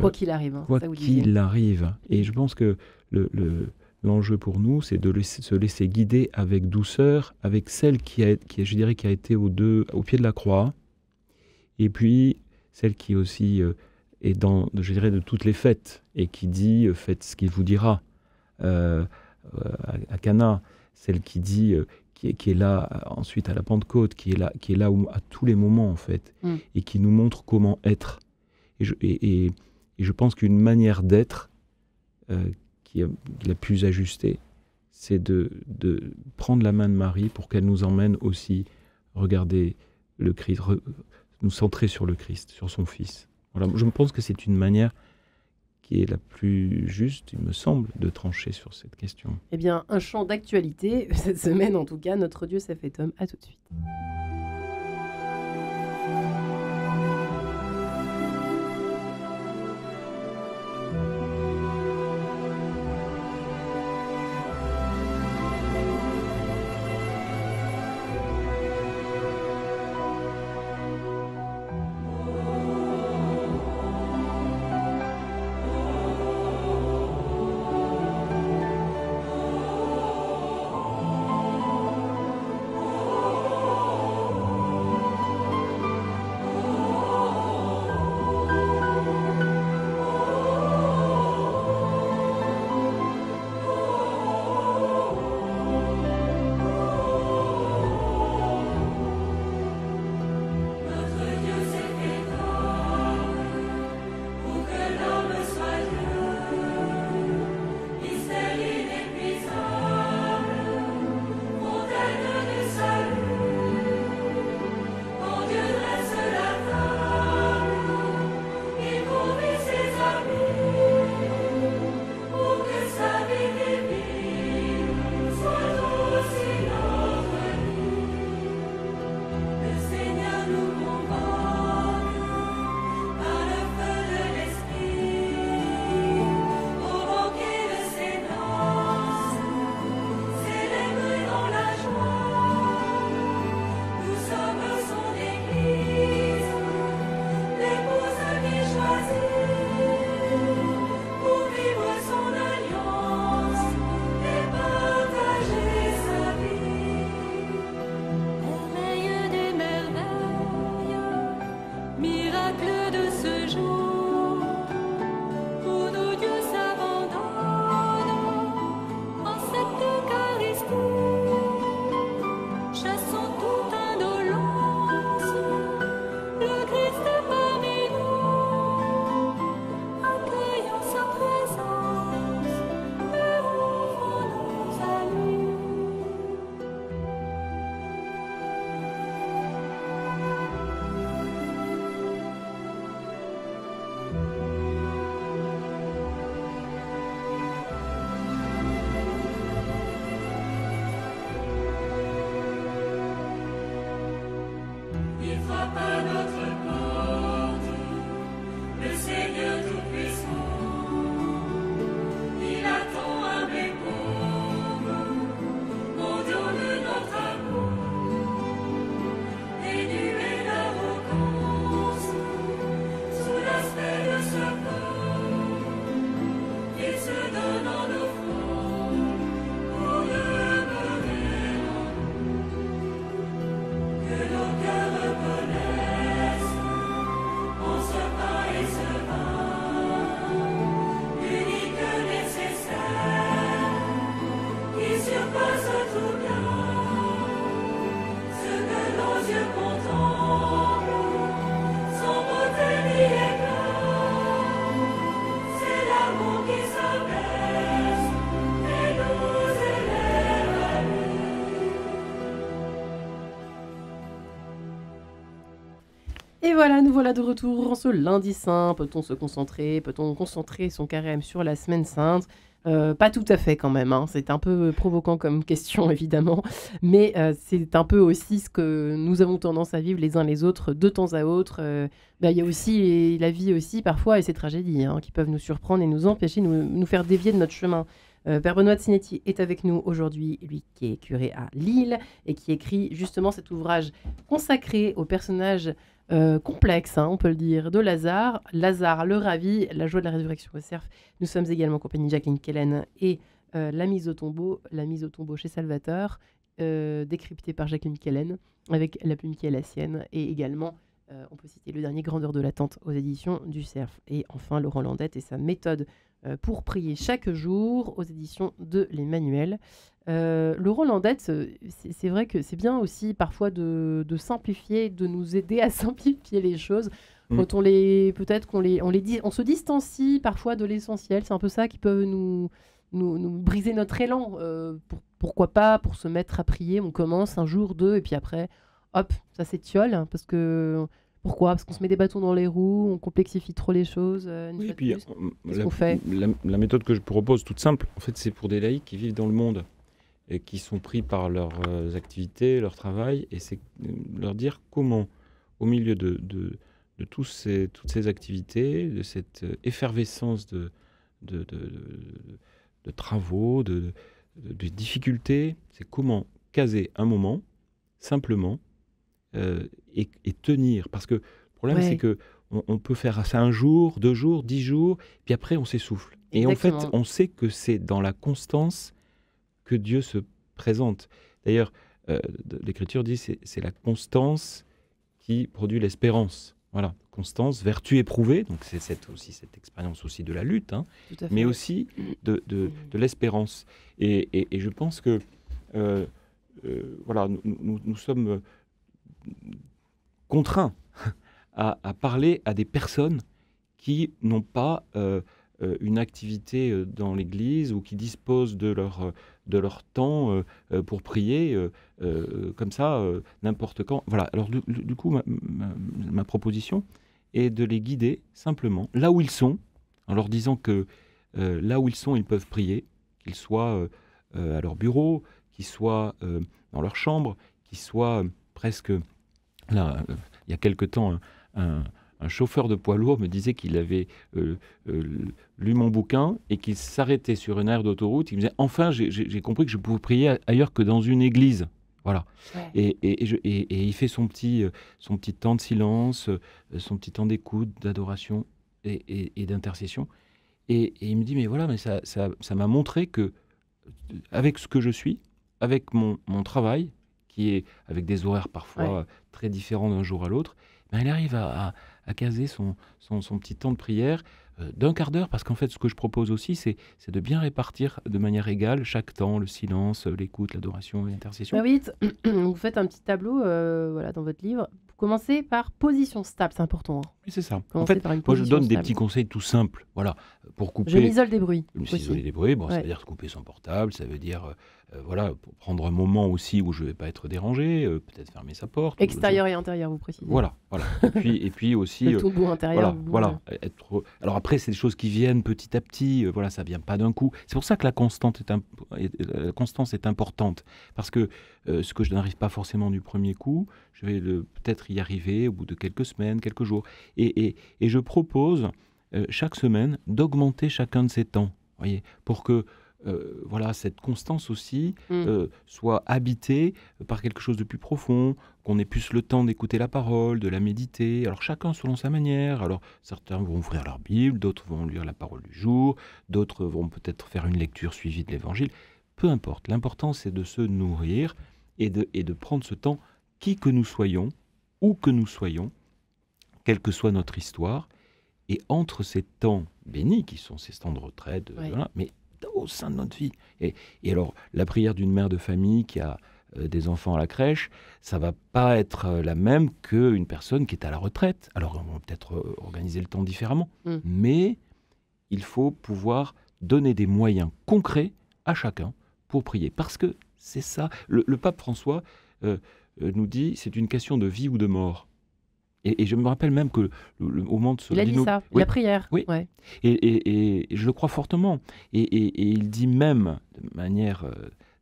Quoi qu'il arrive. Hein, quoi ça vous disiez. qu'il arrive. Et je pense que l'enjeu pour nous, c'est de se laisser guider avec douceur, avec celle qui a été au pied de la croix, et puis celle qui aussi est dans, je dirais, de toutes les fêtes, et qui dit faites ce qu'il vous dira à Cana, celle qui dit qui est là ensuite à la Pentecôte, qui est là à tous les moments en fait, et qui nous montre comment être. Et je pense qu'une manière d'être qui est la plus ajustée, c'est de prendre la main de Marie pour qu'elle nous emmène aussi regarder le Christ, nous centrer sur le Christ, sur son Fils. Voilà, je pense que c'est une manière qui est la plus juste, il me semble, de trancher sur cette question. Eh bien, un champ d'actualité, cette semaine en tout cas, Notre Dieu s'est fait homme. À tout de suite. Et voilà, nous voilà de retour en ce lundi saint. Peut-on se concentrer? Peut-on concentrer son carême sur la semaine sainte? Pas tout à fait quand même, hein. C'est un peu provoquant comme question évidemment, mais c'est un peu aussi ce que nous avons tendance à vivre les uns les autres de temps à autre. Il y a aussi la vie aussi parfois et ces tragédies hein, qui peuvent nous surprendre et nous empêcher, nous faire dévier de notre chemin. Père Benoît de Sinetti est avec nous aujourd'hui, lui qui est curé à Lille et qui écrit justement cet ouvrage consacré au personnage complexe, hein, on peut le dire, de Lazare. Lazare le ravi, la joie de la résurrection au cerf. Nous sommes également en compagnie de Jacqueline Kellen et la mise au tombeau chez Salvateur, décryptée par Jacqueline Kellen, avec la plume qui est la sienne, et également, on peut citer le dernier Grandeur de l'attente aux éditions du Cerf. Et enfin, Laurent Landette et sa méthode pour prier chaque jour aux éditions de l'Emmanuel. Laurent Landette, c'est vrai que c'est bien aussi parfois de simplifier, de nous aider à simplifier les choses. Quand on se distancie parfois de l'essentiel. C'est un peu ça qui peut nous briser notre élan. Pourquoi pas, pour se mettre à prier, on commence un jour, deux, et puis après, hop, ça s'étiole. Pourquoi? Parce qu'on se met des bâtons dans les roues, on complexifie trop les choses. Oui, et puis Qu'est-ce qu'on fait? la méthode que je propose, toute simple, en fait, c'est pour des laïcs qui vivent dans le monde et qui sont pris par leurs activités, leur travail, et c'est leur dire comment, au milieu de toutes ces activités, de cette effervescence de travaux, de difficultés, c'est comment caser un moment, simplement, et tenir. Parce que le problème, c'est que on peut faire ça un jour, 2 jours, 10 jours, puis après, on s'essouffle. Et en fait, on sait que c'est dans la constance que Dieu se présente. D'ailleurs, l'Écriture dit c'est la constance qui produit l'espérance. Voilà, constance, vertu éprouvée, donc c'est cette expérience aussi de la lutte, hein, mais aussi de l'espérance. Et je pense que voilà, nous sommes contraints à parler à des personnes qui n'ont pas une activité dans l'Église ou qui disposent de leur temps pour prier comme ça, n'importe quand. Voilà. Alors du coup, ma proposition est de les guider simplement là où ils sont, en leur disant que là où ils sont, ils peuvent prier, qu'ils soient à leur bureau, qu'ils soient dans leur chambre, qu'ils soient presque... Là, il y a quelque temps, un chauffeur de poids lourd me disait qu'il avait lu mon bouquin et qu'il s'arrêtait sur une aire d'autoroute. Il me disait « Enfin, j'ai compris que je pouvais prier ailleurs que dans une église. » Voilà. Ouais. Et il fait son petit temps de silence, son petit temps d'écoute, d'adoration et d'intercession. Et il me dit « Mais voilà, mais ça m'a montré que, avec ce que je suis, avec mon travail, qui est avec des horaires parfois très différents d'un jour à l'autre, ben il arrive à caser son petit temps de prière d'un quart d'heure, parce qu'en fait, ce que je propose aussi, c'est de bien répartir de manière égale chaque temps, le silence, l'écoute, l'adoration et l'intercession. Oui, vous faites un petit tableau voilà, dans votre livre. Vous commencez par position stable, c'est important. Hein. Oui, c'est ça. En fait, moi, je donne des petits conseils tout simples, voilà, pour couper... Je m'isole des bruits. M'isoler des bruits, bon, ça veut dire couper son portable, ça veut dire... voilà, pour prendre un moment aussi où je ne vais pas être dérangé, peut-être fermer sa porte. Extérieur et intérieur, vous précisez. Voilà. Et puis aussi... Le tombeau intérieur. Voilà. Alors après, c'est des choses qui viennent petit à petit, voilà, ça ne vient pas d'un coup. C'est pour ça que la constance est importante, parce que ce que je n'arrive pas forcément du premier coup, je vais peut-être y arriver au bout de quelques semaines, quelques jours. Et je propose chaque semaine d'augmenter chacun de ces temps, voyez, pour que voilà, cette constance aussi soit habitée par quelque chose de plus profond, qu'on ait plus le temps d'écouter la parole, de la méditer. Alors chacun selon sa manière. Alors certains vont ouvrir leur Bible, d'autres vont lire la parole du jour, d'autres vont peut-être faire une lecture suivie de l'Évangile. Peu importe. L'important, c'est de se nourrir et de prendre ce temps, qui que nous soyons, où que nous soyons, quelle que soit notre histoire. Et entre ces temps bénis, qui sont ces temps de retraite, voilà, mais au sein de notre vie. Et alors, la prière d'une mère de famille qui a des enfants à la crèche, ça va pas être la même qu'une personne qui est à la retraite. Alors, on va peut-être organiser le temps différemment. Mais il faut pouvoir donner des moyens concrets à chacun pour prier. Parce que c'est ça. Le pape François nous dit, c'est une question de vie ou de mort. Et je me rappelle même que au moment de Il a dit ça, oui, la prière. oui. Ouais. Et je le crois fortement. Et il dit même, de manière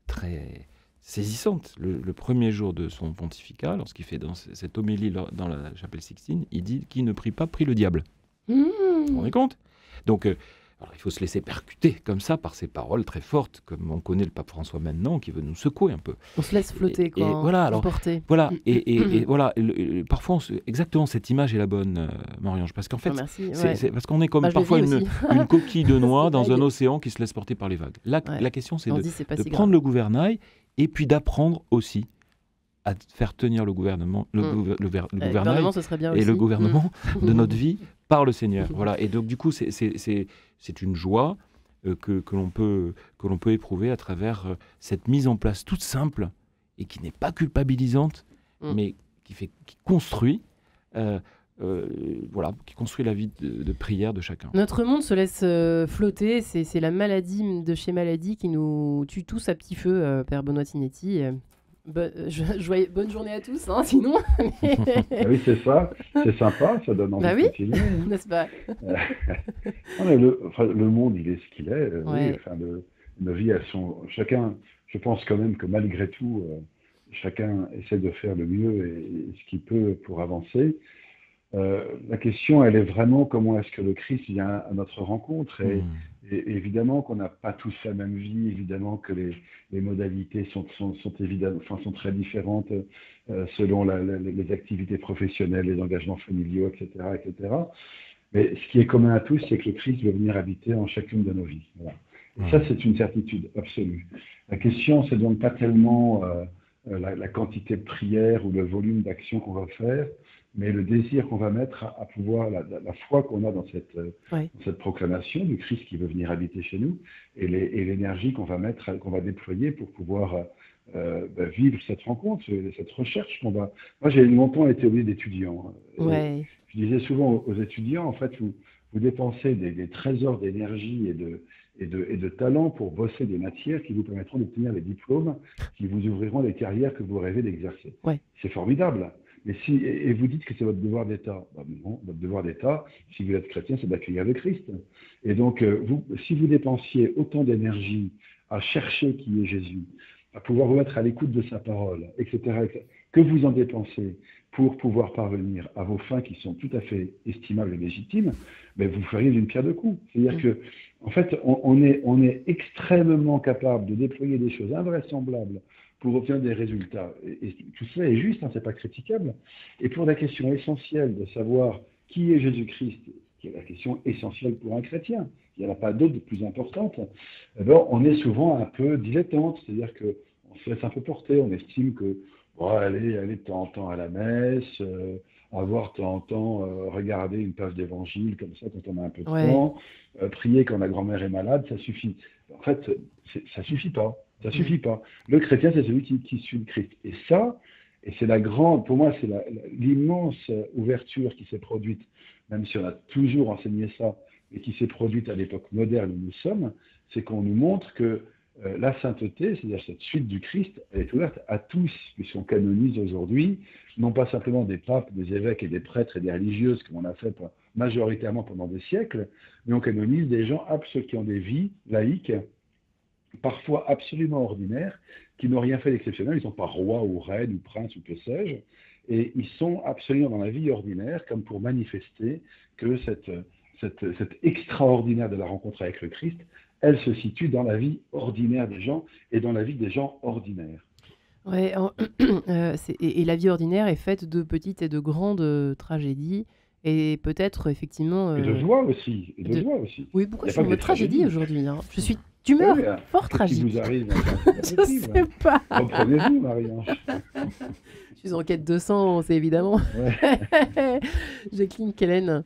très saisissante, le premier jour de son pontificat, lorsqu'il fait dans cette homélie dans la chapelle Sixtine, il dit « Qui ne prie pas, prie le diable ». Vous vous rendez compte? Donc, alors, il faut se laisser percuter comme ça par ces paroles très fortes, comme on connaît le pape François maintenant, qui veut nous secouer un peu. On se laisse flotter, quoi. Et voilà, alors, emporter. voilà, et voilà, parfois, exactement, cette image est la bonne, Marie-Ange, parce qu'en fait, Merci. c'est parce qu'on est comme Bah, je le parfois vis aussi. une coquille de noix C'est dans un vague. océan qui se laisse porter par les vagues. Là, Ouais. la question, c'est On de dit c'est pas de si prendre grave. le gouvernail et puis d'apprendre aussi à faire tenir le gouvernement, le Le gouvernail gouvernement, ce serait bien aussi. et le gouvernement de notre vie par le Seigneur. Voilà. Et donc, du coup, c'est une joie que l'on peut éprouver à travers cette mise en place toute simple et qui n'est pas culpabilisante, mais qui construit, voilà, qui construit la vie de prière de chacun. Notre monde se laisse flotter, c'est la maladie de chez maladie qui nous tue tous à petit feu, Père Benoît Tinetti. Bonne journée à tous, hein, sinon. Ah oui, c'est ça, c'est sympa, ça donne envie Bah de oui. continuer. Hein. N'est-ce pas? Non, mais le monde, il est ce qu'il est. Ouais. Oui, enfin, nos vies, elles sont. Chacun, je pense quand même que malgré tout, chacun essaie de faire le mieux et ce qu'il peut pour avancer. La question, elle est vraiment comment est-ce que le Christ vient à notre rencontre. Et évidemment qu'on n'a pas tous la même vie, évidemment que les modalités sont évidemment, enfin, sont très différentes selon les activités professionnelles, les engagements familiaux, etc., etc. Mais ce qui est commun à tous, c'est que le Christ veut venir habiter en chacune de nos vies. Voilà. Et ça, c'est une certitude absolue. La question, c'est donc pas tellement la quantité de prières ou le volume d'actions qu'on va faire, mais le désir qu'on va mettre à pouvoir, la foi qu'on a dans cette proclamation du Christ qui veut venir habiter chez nous, et l'énergie qu'on va mettre, qu'on va déployer pour pouvoir vivre cette rencontre, cette recherche qu'on va. Moi, j'ai longtemps été obligé d'étudiants. Ouais. Je disais souvent aux étudiants, en fait, vous dépensez des trésors d'énergie et de talent pour bosser des matières qui vous permettront d'obtenir les diplômes qui vous ouvriront les carrières que vous rêvez d'exercer. Ouais. C'est formidable. Mais et vous dites que c'est votre devoir d'État. Ben non, votre devoir d'État, si vous êtes chrétien, c'est d'accueillir le Christ. Et donc, si vous dépensiez autant d'énergie à chercher qui est Jésus, à pouvoir vous mettre à l'écoute de sa parole, etc., que vous en dépensez pour pouvoir parvenir à vos fins qui sont tout à fait estimables et légitimes, mais vous feriez d'une pierre deux coups. C'est-à-dire que, en fait, on est extrêmement capable de déployer des choses invraisemblables pour obtenir des résultats. Et tout cela est juste, hein, c'est pas critiquable. Et pour la question essentielle de savoir qui est Jésus-Christ, qui est la question essentielle pour un chrétien, il n'y en a pas d'autre de plus importante, alors on est souvent un peu dilettante, c'est-à-dire qu'on se laisse un peu porter, on estime que aller de temps en temps à la messe, avoir de temps en temps regarder une page d'évangile comme ça quand on a un peu de temps, prier quand la grand-mère est malade, ça suffit. En fait, ça suffit pas. Ça suffit pas. Le chrétien, c'est celui qui suit le Christ. Et ça, c'est pour moi, c'est l'immense ouverture qui s'est produite, même si on a toujours enseigné ça, et qui s'est produite à l'époque moderne où nous sommes, c'est qu'on nous montre que la sainteté, c'est-à-dire cette suite du Christ, elle est ouverte à tous, puisqu'on canonise aujourd'hui, non pas simplement des papes, des évêques et des prêtres et des religieuses, comme on a fait majoritairement pendant des siècles, mais on canonise des gens qui ont des vies laïques, parfois absolument ordinaires, qui n'ont rien fait d'exceptionnel, ils ne sont pas rois ou reines ou princes ou que sais-je, et ils sont absolument dans la vie ordinaire, comme pour manifester que cette extraordinaire de la rencontre avec le Christ, elle se situe dans la vie ordinaire des gens et dans la vie des gens ordinaires. Ouais, et la vie ordinaire est faite de petites et de grandes tragédies, et peut-être effectivement... Et de joie aussi. Oui, pourquoi je pas suis en mode tragédie aujourd'hui, hein. Je suis d'humeur fort tragique. Qui vous arrive je sais pas. Comprenez-vous, Marie-Ange. Je suis en quête de sens, c'est évidemment. Ouais. Jacqueline Kellen.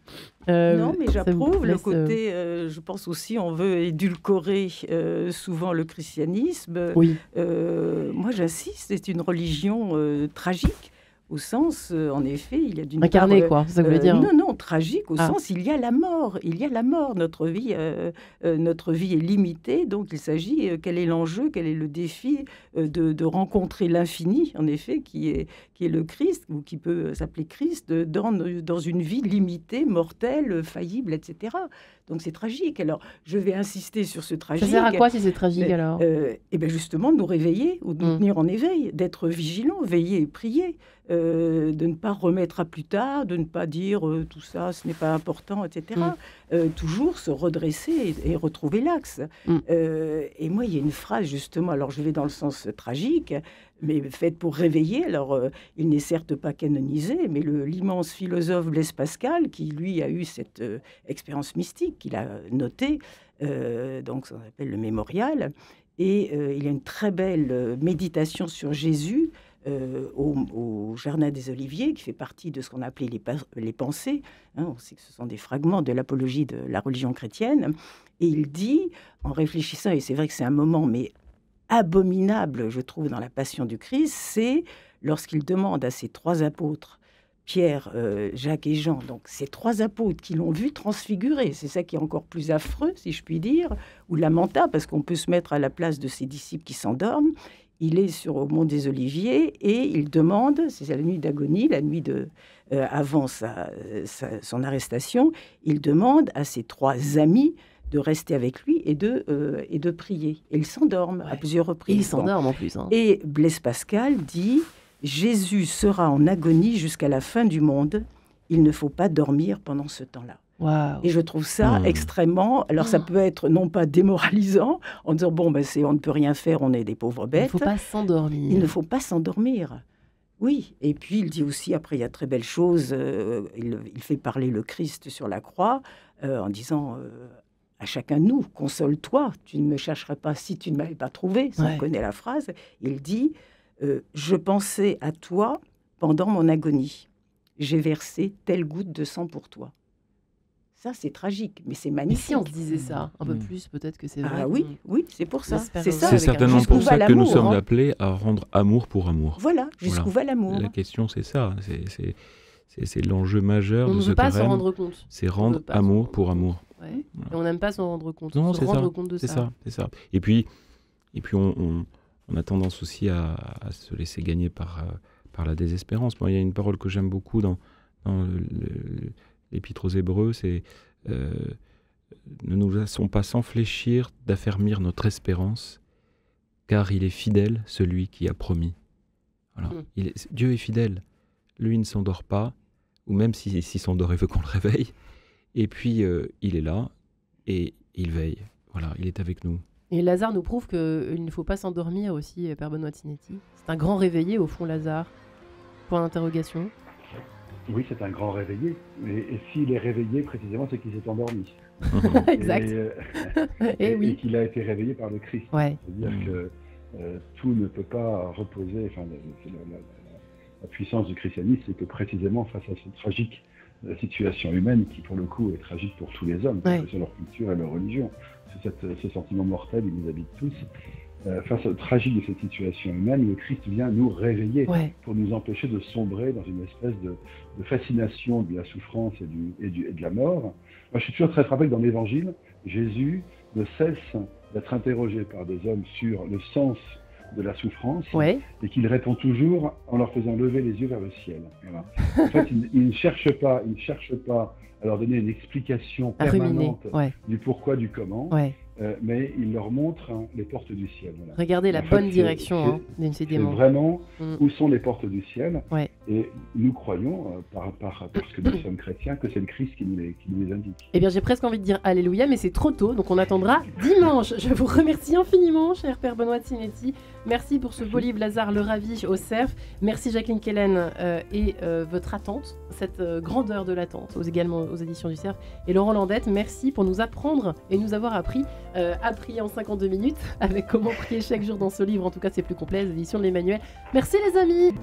Non, mais j'approuve le côté, je pense aussi, on veut édulcorer souvent le christianisme. Oui. Moi, j'insiste, c'est une religion tragique. au sens, en effet, il y a d'une Incarné, part, quoi, c'est ça que vous voulez dire. non, non, tragique, au Ah. sens, il y a la mort. Il y a la mort. Notre vie est limitée. Donc, il s'agit, quel est l'enjeu, quel est le défi de rencontrer l'infini, en effet, qui est le Christ, ou qui peut s'appeler Christ, dans une vie limitée, mortelle, faillible, etc. Donc, c'est tragique. Alors, je vais insister sur ce tragique. Ça sert à quoi si c'est tragique, alors? Et bien justement, de nous réveiller ou de nous tenir en éveil, d'être vigilants, veiller et prier, de ne pas remettre à plus tard, de ne pas dire tout ça, ce n'est pas important, etc. Toujours se redresser et retrouver l'axe. Et moi, il y a une phrase, justement, alors je vais dans le sens tragique, mais faite pour réveiller. Alors, il n'est certes pas canonisé, mais l'immense philosophe Blaise Pascal, qui, lui, a eu cette expérience mystique, qu'il a notée, donc ça s'appelle le mémorial, et il y a une très belle méditation sur Jésus au Jardin des Oliviers, qui fait partie de ce qu'on appelait les pensées. On sait que ce sont des fragments de l'apologie de la religion chrétienne. Et il dit, en réfléchissant, et c'est vrai que c'est un moment, mais abominable, je trouve, dans la Passion du Christ, c'est lorsqu'il demande à ses 3 apôtres, Pierre, Jacques et Jean, donc ces 3 apôtres qui l'ont vu transfigurer, c'est ça qui est encore plus affreux, si je puis dire, ou lamentable, parce qu'on peut se mettre à la place de ses disciples qui s'endorment. Il est au mont des Oliviers et il demande, c'est la nuit d'agonie, la nuit avant son arrestation, il demande à ses 3 amis de rester avec lui et de prier. Et ils s'endorment à plusieurs reprises. Et ils s'endorment en plus. Hein. Et Blaise Pascal dit « Jésus sera en agonie jusqu'à la fin du monde. Il ne faut pas dormir pendant ce temps-là. » Wow. Et je trouve ça extrêmement... Alors, ça peut être non pas démoralisant, en disant, bon, ben, on ne peut rien faire, on est des pauvres bêtes. Il ne faut pas s'endormir. Il ne faut pas s'endormir. Oui, et puis il dit aussi, après, il y a très belle chose, il fait parler le Christ sur la croix, en disant... à chacun de nous, console-toi, tu ne me chercherais pas si tu ne m'avais pas trouvé, ça on connaît la phrase. Il dit, je pensais à toi pendant mon agonie, j'ai versé telle goutte de sang pour toi. Ça, c'est tragique, mais c'est magnifique. Et si on se disait ça un peu plus, peut-être que c'est vrai. Ah oui, oui, c'est pour ça. C'est ça. C'est certainement pour ça que nous sommes hein. appelés à rendre amour pour amour. Voilà, jusqu'où va l'amour. La question, c'est ça. C'est l'enjeu majeur de ce carême. On ne veut pas s'en rendre compte. C'est rendre amour pour amour. Ouais. Et on n'aime pas s'en rendre compte. Non, se rendre compte de ça. C'est ça. Et puis on a tendance aussi à se laisser gagner par la désespérance. Moi, il y a une parole que j'aime beaucoup dans l'Épître aux Hébreux, c'est ne nous laissons pas sans fléchir d'affermir notre espérance, car il est fidèle, celui qui a promis. Voilà. Dieu est fidèle. Lui ne s'endort pas, ou même s'il s'endort, il veut qu'on le réveille. Et puis, il est là, et il veille. Voilà, il est avec nous. Et Lazare nous prouve qu'il ne faut pas s'endormir aussi, Père Benoît Tinetti. C'est un grand réveillé, au fond, Lazare. Point d'interrogation. Oui, c'est un grand réveillé. Et s'il est réveillé, précisément, c'est qu'il s'est endormi. Exact. Et qu'il a été réveillé par le Christ. Ouais. C'est-à-dire que tout ne peut pas reposer... Enfin, la puissance du christianisme, c'est que précisément face à cette tragique situation humaine, qui pour le coup est tragique pour tous les hommes, quelle que soit leur culture et leur religion, ce sentiment mortel, il nous habite tous. Face au tragique de cette situation humaine, le Christ vient nous réveiller pour nous empêcher de sombrer dans une espèce de fascination de la souffrance et de la mort. Moi, je suis toujours très frappé que dans l'Évangile, Jésus ne cesse d'être interrogé par des hommes sur le sens de la souffrance, et qu'il répond toujours en leur faisant lever les yeux vers le ciel. Voilà. En fait, il ne cherche pas à leur donner une explication permanente du pourquoi, du comment, mais il leur montre les portes du ciel. Voilà. Regardez la bonne direction, décidément. C'est vraiment où sont les portes du ciel, et nous croyons, parce que nous sommes chrétiens, que c'est le Christ qui nous les indique. Eh bien, j'ai presque envie de dire Alléluia, mais c'est trop tôt, donc on attendra dimanche. Je vous remercie infiniment, cher Père Benoît Tinetti. Merci pour ce beau livre, Lazare le Ravi au Cerf. Merci Jacqueline Kellen et votre attente, cette grandeur de l'attente, également aux éditions du Cerf. Et Laurent Landette, merci pour nous apprendre et nous avoir appris à prier en 52 minutes, avec comment prier chaque jour dans ce livre. En tout cas, c'est plus complet, les éditions de l'Emmanuel. Merci les amis.